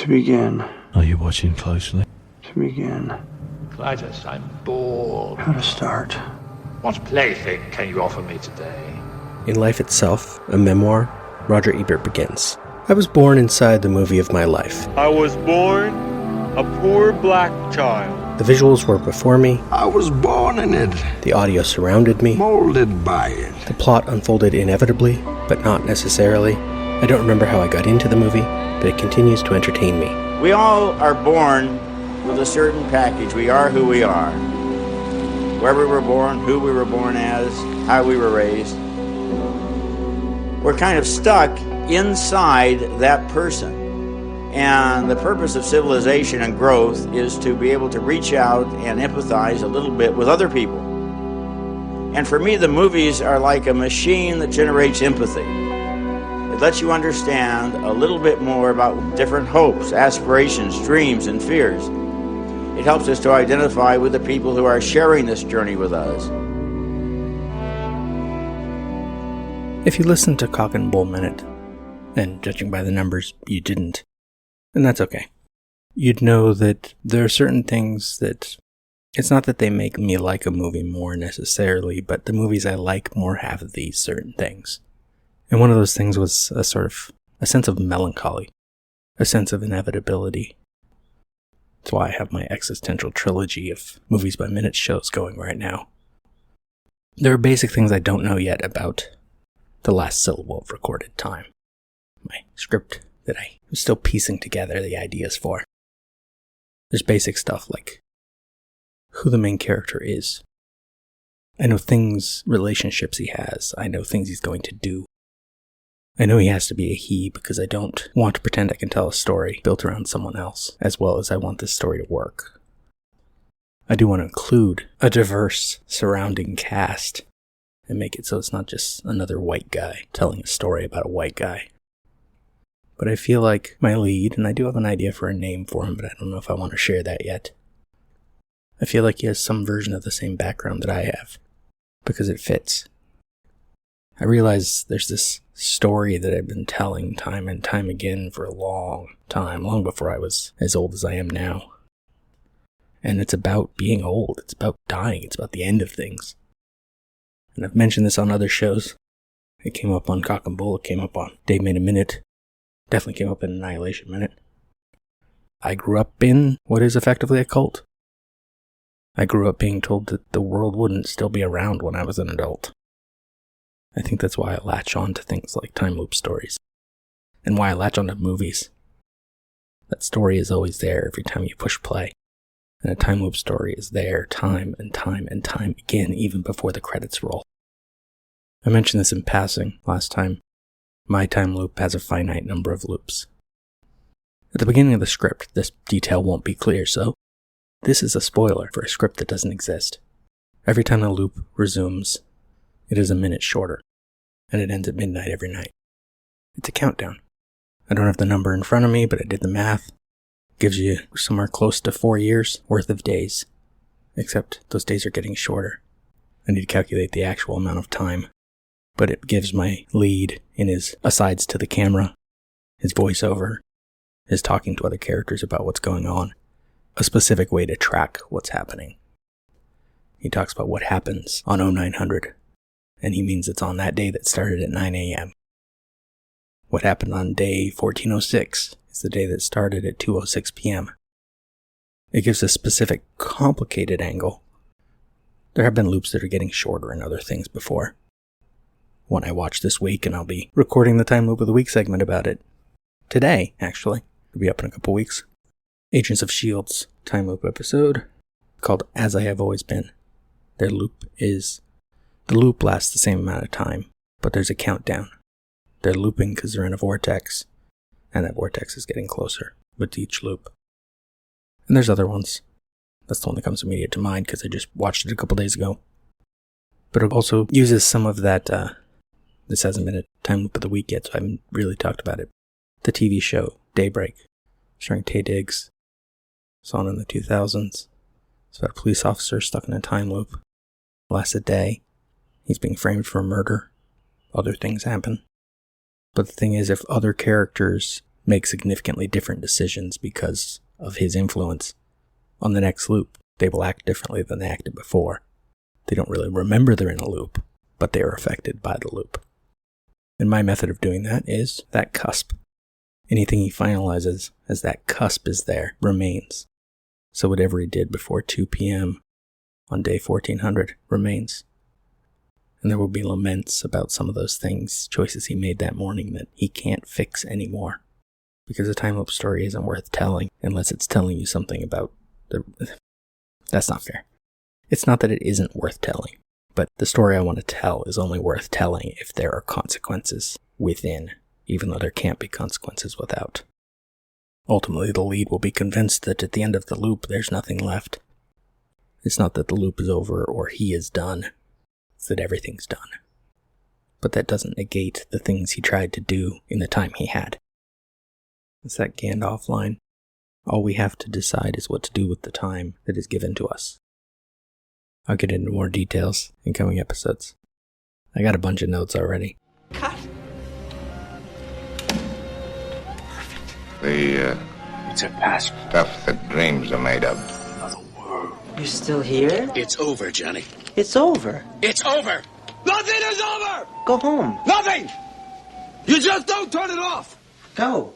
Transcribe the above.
To begin. Are you watching closely? To begin. Clytus, I'm bored. How to start. What plaything can you offer me today? In Life Itself, a memoir, Roger Ebert begins. I was born inside the movie of my life. I was born a poor black child. The visuals were before me. I was born in it. The audio surrounded me. Molded by it. The plot unfolded inevitably, but not necessarily. I don't remember how I got into the movie, but it continues to entertain me. We all are born with a certain package. We are who we are. Where we were born, who we were born as, how we were raised. We're kind of stuck inside that person. And the purpose of civilization and growth is to be able to reach out and empathize a little bit with other people. And for me, the movies are like a machine that generates empathy. It lets you understand a little bit more about different hopes, aspirations, dreams, and fears. It helps us to identify with the people who are sharing this journey with us. If you listened to Cock and Bull Minute, and judging by the numbers, you didn't, and that's okay. You'd know that there are certain things that, it's not that they make me like a movie more necessarily, but the movies I like more have these certain things. And one of those things was a sense of melancholy, a sense of inevitability. That's why I have my existential trilogy of Movies by Minute shows going right now. There are basic things I don't know yet about the last syllable of recorded time. My script that I am still piecing together the ideas for. There's basic stuff like who the main character is. I know relationships he has. I know things he's going to do. I know he has to be a he because I don't want to pretend I can tell a story built around someone else as well as I want this story to work. I do want to include a diverse surrounding cast and make it so it's not just another white guy telling a story about a white guy. But I feel like my lead, and I do have an idea for a name for him, but I don't know if I want to share that yet. I feel like he has some version of the same background that I have, because it fits. I realize there's this story that I've been telling time and time again for a long time, long before I was as old as I am now. And it's about being old, it's about dying, it's about the end of things. And I've mentioned this on other shows. It came up on Cock and Bull, it came up on Dave Made a Minute, definitely came up in Annihilation Minute. I grew up in what is effectively a cult. I grew up being told that the world wouldn't still be around when I was an adult. I think that's why I latch on to things like time loop stories. And why I latch on to movies. That story is always there every time you push play. And a time loop story is there time and time and time again, even before the credits roll. I mentioned this in passing last time. My time loop has a finite number of loops. At the beginning of the script, this detail won't be clear, so this is a spoiler for a script that doesn't exist. Every time the loop resumes, it is a minute shorter, and it ends at midnight every night. It's a countdown. I don't have the number in front of me, but I did the math. It gives you somewhere close to 4 years worth of days, except those days are getting shorter. I need to calculate the actual amount of time, but it gives my lead in his asides to the camera, his voiceover, his talking to other characters about what's going on, a specific way to track what's happening. He talks about what happens on 0900. And he means it's on that day that started at 9 a.m. What happened on day 1406 is the day that started at 2:06 p.m. It gives a specific, complicated angle. There have been loops that are getting shorter and other things before. One I watched this week, and I'll be recording the Time Loop of the Week segment about it. Today, actually. It'll be up in a couple weeks. Agents of S.H.I.E.L.D.'s Time Loop episode, called As I Have Always Been. The loop lasts the same amount of time, but there's a countdown. They're looping because they're in a vortex, and that vortex is getting closer with each loop. And there's other ones. That's the one that comes immediate to mind because I just watched it a couple days ago. But it also uses some of that, this hasn't been a time loop of the week yet, so I haven't really talked about it. The TV show, Daybreak, starring Taye Diggs. It's on in the 2000s. It's about a police officer stuck in a time loop. Lasts a day. He's being framed for murder. Other things happen. But the thing is, if other characters make significantly different decisions because of his influence, on the next loop, they will act differently than they acted before. They don't really remember they're in a loop, but they are affected by the loop. And my method of doing that is that cusp. Anything he finalizes as that cusp is there remains. So whatever he did before 2 p.m. on day 1400 remains. And there will be laments about some of those things, choices he made that morning that he can't fix anymore. Because a time loop story isn't worth telling unless it's telling you something about the... That's not fair. It's not that it isn't worth telling, but the story I want to tell is only worth telling if there are consequences within, even though there can't be consequences without. Ultimately, the lead will be convinced that at the end of the loop, there's nothing left. It's not that the loop is over or he is done. It's that everything's done. But that doesn't negate the things he tried to do in the time he had. It's that Gandalf line. All we have to decide is what to do with the time that is given to us. I'll get into more details in coming episodes. I got a bunch of notes already. Cut. It's a past stuff that dreams are made of. Another world. You're still here? It's over, Johnny. It's over. It's over! Nothing is over! Go home. Nothing! You just don't turn it off! Go.